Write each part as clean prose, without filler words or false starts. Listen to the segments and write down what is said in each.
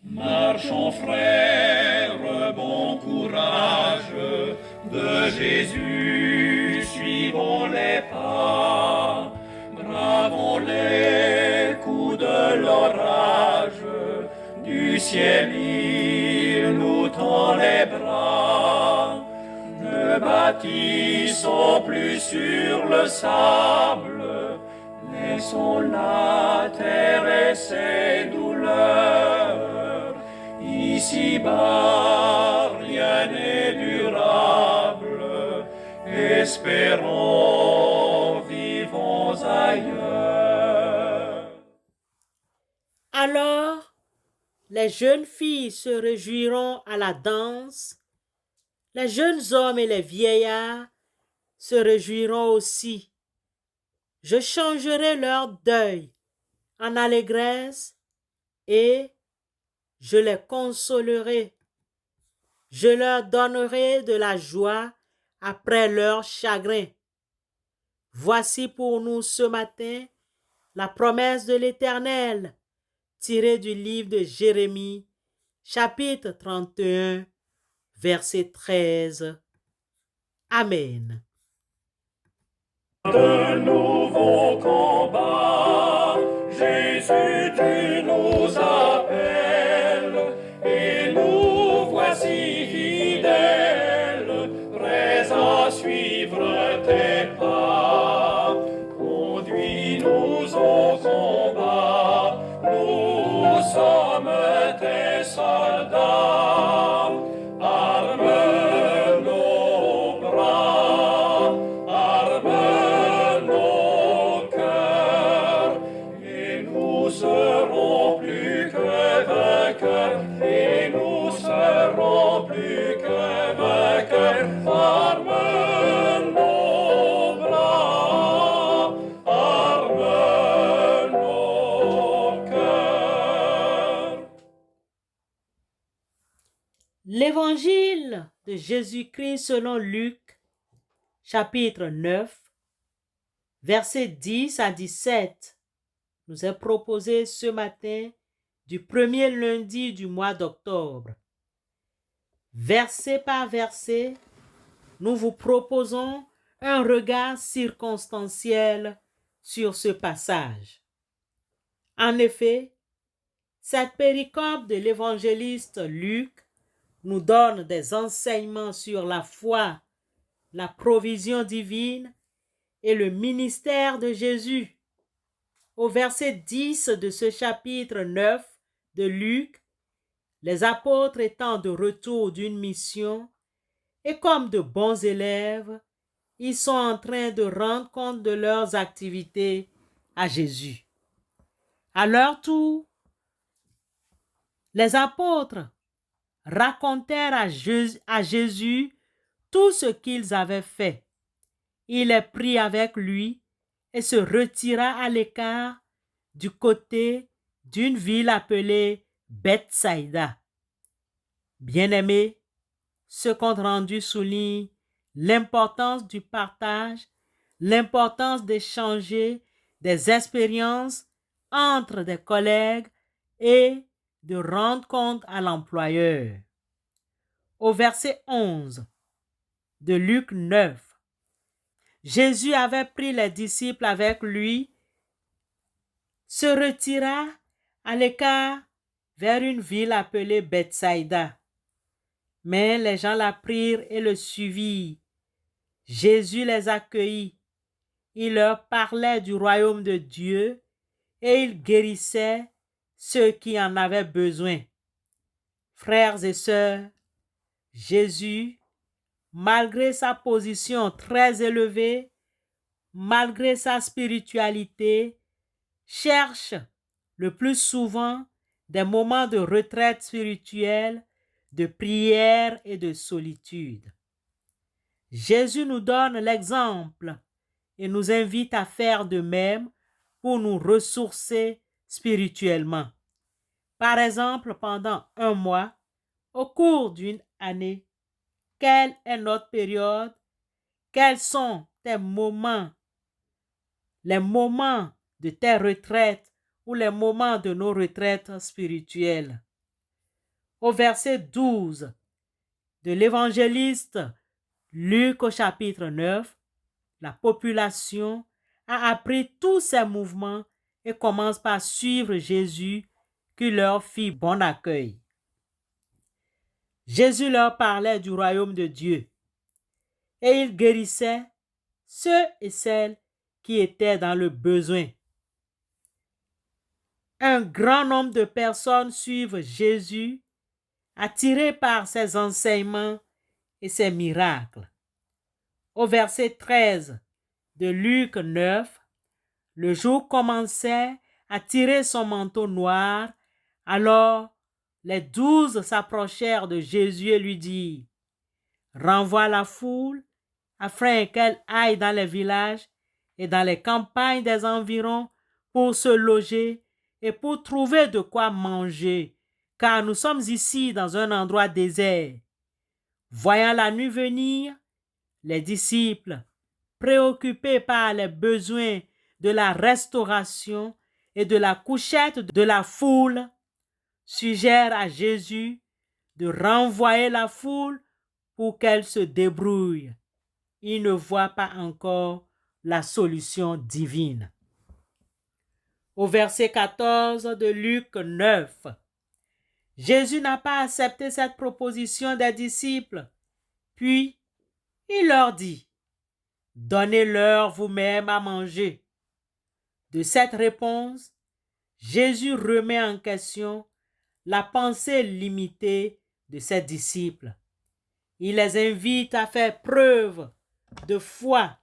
Marchons frères, bon courage de Jésus, suivons les pas, bravons les coups de l'orage, du ciel il nous tend les bras. Ne bâtissons plus sur le sable, laissons la terre et ses douleurs. Ici-bas, rien n'est durable. Espérons, vivons ailleurs. Alors, les jeunes filles se réjouiront à la danse, les jeunes hommes et les vieillards se réjouiront aussi. Je changerai leur deuil en allégresse et je les consolerai. Je leur donnerai de la joie après leur chagrin. Voici pour nous ce matin la promesse de l'Éternel, tirée du livre de Jérémie, chapitre 31, verset 13. Amen. De nouveaux combats, Jésus, tu nous appelles, et nous voici fidèles, prêts à suivre tes pas. Conduis-nous au combat, nous sommes tes soldats. Arme nos bras, arme nos cœurs, et nous serons plus que vainqueurs, et nous serons plus que vainqueurs. Arme nos bras, arme nos cœurs. L'évangile de Jésus-Christ selon Luc, chapitre 9, versets 10 à 17, nous est proposé ce matin du premier lundi du mois d'octobre. Verset par verset, nous vous proposons un regard circonstanciel sur ce passage. En effet, cette péricope de l'évangéliste Luc nous donne des enseignements sur la foi, la provision divine et le ministère de Jésus. Au verset 10 de ce chapitre 9 de Luc, les apôtres étant de retour d'une mission et comme de bons élèves, ils sont en train de rendre compte de leurs activités à Jésus. À leur tour, les apôtres racontèrent à Jésus tout ce qu'ils avaient fait. Il les prit avec lui et se retira à l'écart du côté d'une ville appelée Bethsaïda. Bien-aimés, ce compte rendu souligne l'importance du partage, l'importance d'échanger des expériences entre des collègues et de rendre compte à l'employeur. Au verset 11 de Luc 9, Jésus avait pris les disciples avec lui, se retira à l'écart vers une ville appelée Bethsaïda. Mais les gens l'apprirent et le suivirent. Jésus les accueillit. Il leur parlait du royaume de Dieu et il guérissait ceux qui en avaient besoin. Frères et sœurs, Jésus, malgré sa position très élevée, malgré sa spiritualité, cherche le plus souvent des moments de retraite spirituelle, de prière et de solitude. Jésus nous donne l'exemple et nous invite à faire de même pour nous ressourcer spirituellement. Par exemple, pendant un mois, au cours d'une année, quelle est notre période? Quels sont tes moments? Les moments de tes retraites ou les moments de nos retraites spirituelles. Au verset 12 de l'évangéliste Luc au chapitre 9, la population a appris tous ces mouvements et commence par suivre Jésus qui leur fit bon accueil. Jésus leur parlait du royaume de Dieu et il guérissait ceux et celles qui étaient dans le besoin. Un grand nombre de personnes suivent Jésus, attirés par ses enseignements et ses miracles. Au verset 13 de Luc 9, le jour commençait à tirer son manteau noir, alors les 12 s'approchèrent de Jésus et lui dirent: renvoie la foule afin qu'elle aille dans les villages et dans les campagnes des environs pour se loger et pour trouver de quoi manger, car nous sommes ici dans un endroit désert. Voyant la nuit venir, les disciples, préoccupés par les besoins de la restauration et de la couchette de la foule, suggèrent à Jésus de renvoyer la foule pour qu'elle se débrouille. Ils ne voient pas encore la solution divine. Au verset 14 de Luc 9, Jésus n'a pas accepté cette proposition des disciples. Puis, il leur dit: donnez-leur vous-même à manger. De cette réponse, Jésus remet en question la pensée limitée de ses disciples. Il les invite à faire preuve de foi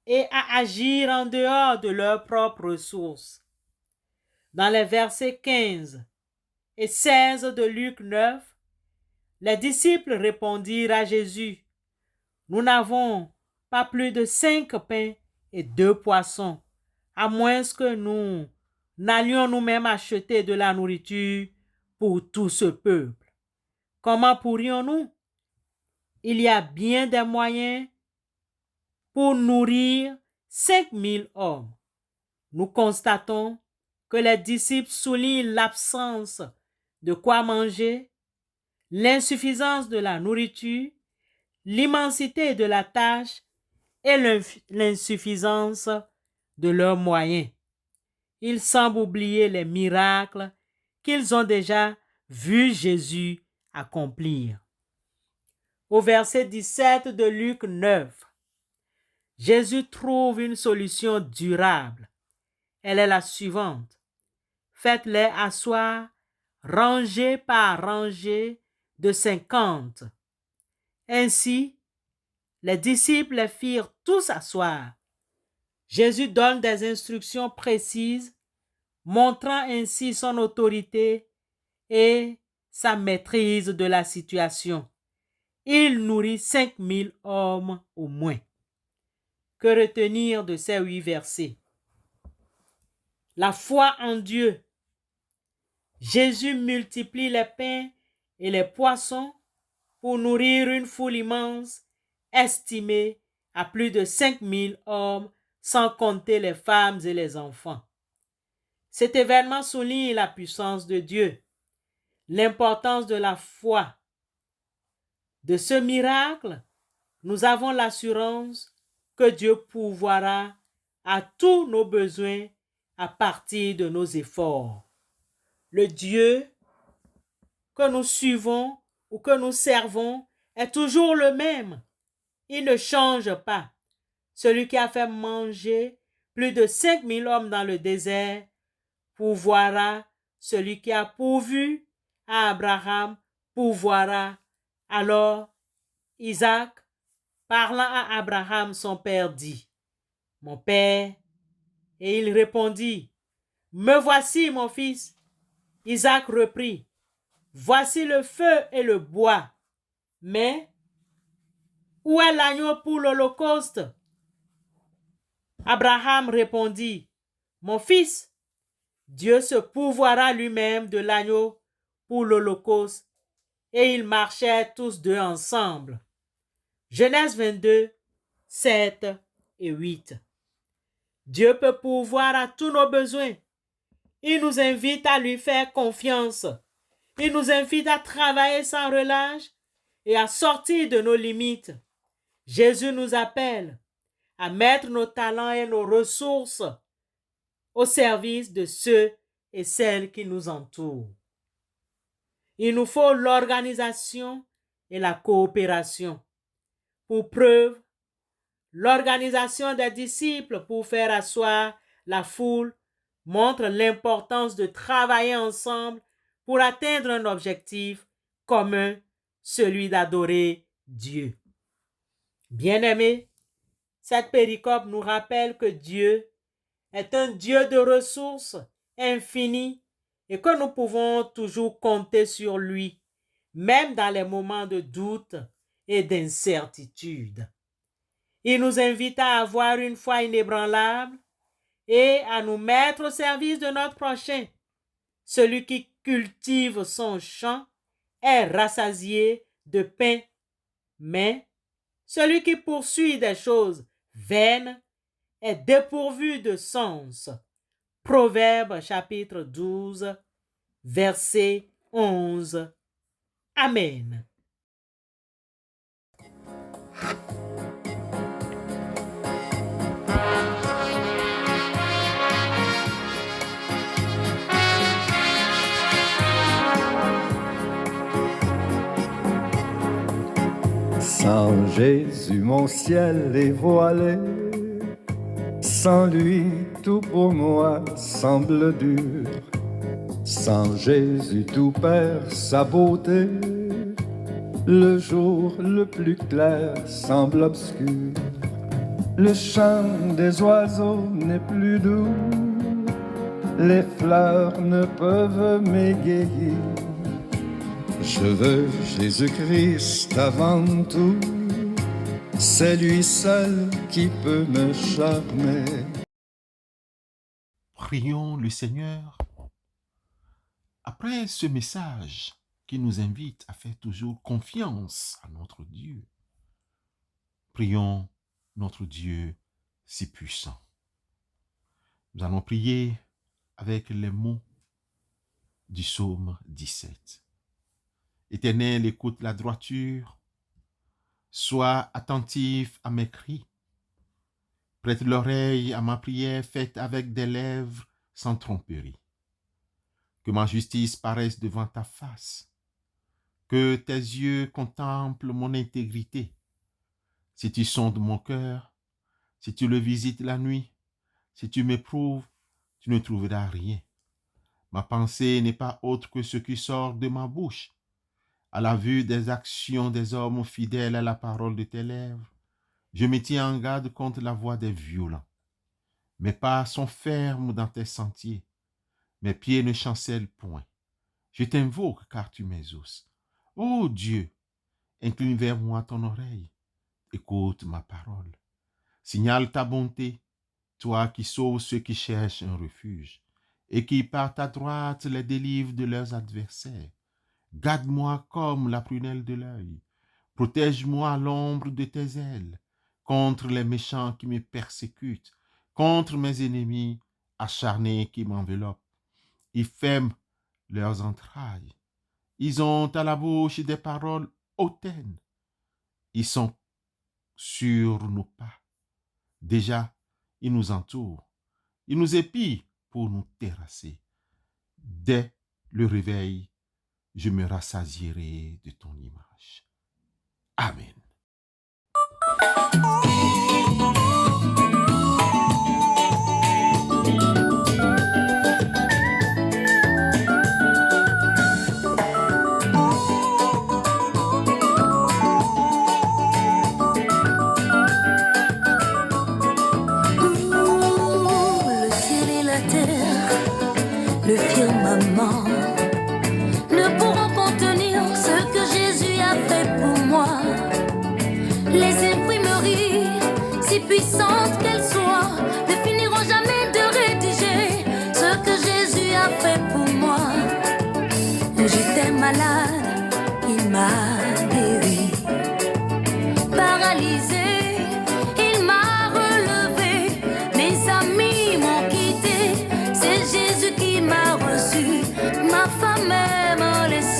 et à agir en dehors de leurs propres ressources. Dans les versets 15 et 16 de Luc 9, les disciples répondirent à Jésus: nous n'avons pas plus de 5 pains et 2 poissons, à moins que nous n'allions nous-mêmes acheter de la nourriture pour tout ce peuple. Comment pourrions-nous? Il y a bien des moyens pour nourrir 5000 hommes. Nous constatons que les disciples soulignent l'absence de quoi manger, l'insuffisance de la nourriture, l'immensité de la tâche et l'insuffisance de leurs moyens. Ils semblent oublier les miracles qu'ils ont déjà vu Jésus accomplir. Au verset 17 de Luc 9, Jésus trouve une solution durable. Elle est la suivante: faites-les asseoir, rangée par rangée de 50. Ainsi, les disciples les firent tous asseoir. Jésus donne des instructions précises, montrant ainsi son autorité et sa maîtrise de la situation. Il nourrit 5000 hommes au moins. Que retenir de ces 8 versets? La foi en Dieu. Jésus multiplie les pains et les poissons pour nourrir une foule immense, estimée à plus de 5000 hommes, sans compter les femmes et les enfants. Cet événement souligne la puissance de Dieu, l'importance de la foi. De ce miracle, nous avons l'assurance que Dieu pourvoira à tous nos besoins à partir de nos efforts. Le Dieu que nous suivons ou que nous servons est toujours le même. Il ne change pas. Celui qui a fait manger plus de 5000 hommes dans le désert pourvoira. Celui qui a pourvu à Abraham pourvoira. Alors Isaac, parlant à Abraham son père, dit: mon père. Et il répondit: me voici, mon fils. Isaac reprit: voici le feu et le bois, mais où est l'agneau pour l'holocauste? Abraham répondit: mon fils, Dieu se pourvoira lui-même de l'agneau pour l'holocauste. Et ils marchaient tous deux ensemble. Genèse 22, 7 et 8. Dieu peut pourvoir à tous nos besoins. Il nous invite à lui faire confiance Il nous invite à travailler sans relâche et à sortir de nos limites. Jésus nous appelle à mettre nos talents et nos ressources au service de ceux et celles qui nous entourent. Il nous faut l'organisation et la coopération. Pour preuve, l'organisation des disciples pour faire asseoir la foule montre l'importance de travailler ensemble pour atteindre un objectif commun, celui d'adorer Dieu. Bien-aimés, cette péricope nous rappelle que Dieu est un Dieu de ressources infinies et que nous pouvons toujours compter sur lui, même dans les moments de doute et d'incertitude. Il nous invite à avoir une foi inébranlable et à nous mettre au service de notre prochain. Celui qui cultive son champ est rassasié de pain, mais celui qui poursuit des choses vaines est dépourvu de sens. Proverbe chapitre 12, verset 11. Amen. Sans Jésus, mon ciel est voilé. Sans lui, tout pour moi semble dur. Sans Jésus, tout perd sa beauté. Le jour le plus clair semble obscur. Le chant des oiseaux n'est plus doux. Les fleurs ne peuvent m'égayer. Je veux Jésus-Christ avant tout. C'est lui seul qui peut me charmer. Prions le Seigneur. Après ce message qui nous invite à faire toujours confiance à notre Dieu, prions notre Dieu si puissant. Nous allons prier avec les mots du psaume 17. Éternel, écoute la droiture, sois attentif à mes cris. Prête l'oreille à ma prière faite avec des lèvres sans tromperie. Que ma justice paraisse devant ta face, que tes yeux contemplent mon intégrité. Si tu sondes mon cœur, si tu le visites la nuit, si tu m'éprouves, tu ne trouveras rien. Ma pensée n'est pas autre que ce qui sort de ma bouche. À la vue des actions des hommes fidèles à la parole de tes lèvres, je me tiens en garde contre la voix des violents. Mes pas sont fermes dans tes sentiers, mes pieds ne chancellent point. Je t'invoque car tu m'exauces. Ô Dieu, incline vers moi ton oreille, écoute ma parole. Signale ta bonté, toi qui sauves ceux qui cherchent un refuge, et qui par ta droite les délivres de leurs adversaires. Garde-moi comme la prunelle de l'œil. Protège-moi à l'ombre de tes ailes, contre les méchants qui me persécutent, contre mes ennemis acharnés qui m'enveloppent. Ils ferment leurs entrailles. Ils ont à la bouche des paroles hautaines. Ils sont sur nos pas. Déjà, ils nous entourent. Ils nous épient pour nous terrasser. Dès le réveil, je me rassasierai de ton image. Amen. Le ciel et la terre, le firmament ne pourront contenir ce que Jésus a fait pour moi. Les imprimeries, si puissantes qu'elles soient, ne finiront jamais de rédiger ce que Jésus a fait pour moi. J'étais malade, il m'a guéri. Paralysé, il m'a relevé. Mes amis m'ont quitté, c'est Jésus qui m'a reçu. Ma femme m'a laissé.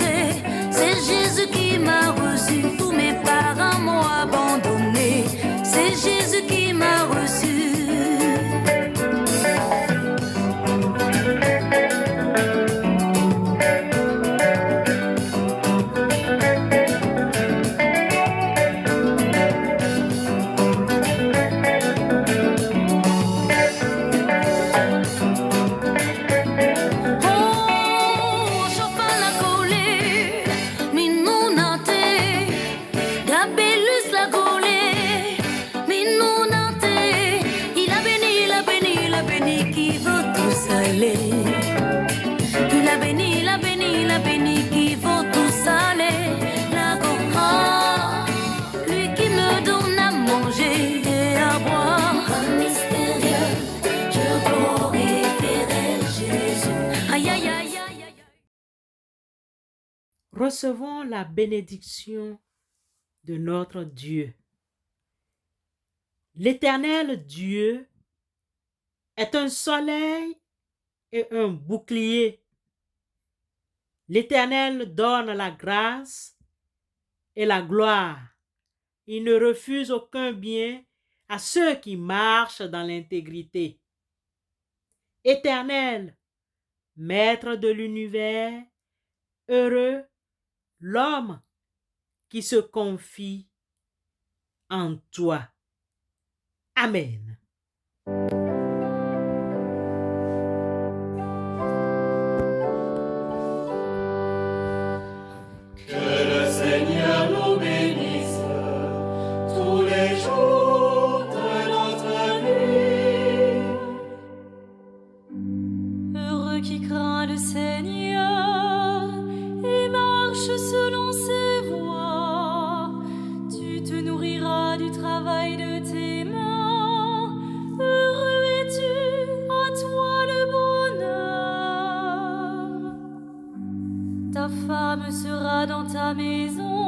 Recevons la bénédiction de notre Dieu. L'Éternel Dieu est un soleil et un bouclier. L'Éternel donne la grâce et la gloire. Il ne refuse aucun bien à ceux qui marchent dans l'intégrité. Éternel, Maître de l'univers, heureux l'homme qui se confie en toi. Amen. Que le Seigneur nous bénisse tous les jours de notre vie. Heureux qui craint le Seigneur et marche selon ses voies. Tu te nourriras du travail de tes mains. Heureux es-tu, à toi le bonheur. Ta femme sera dans ta maison.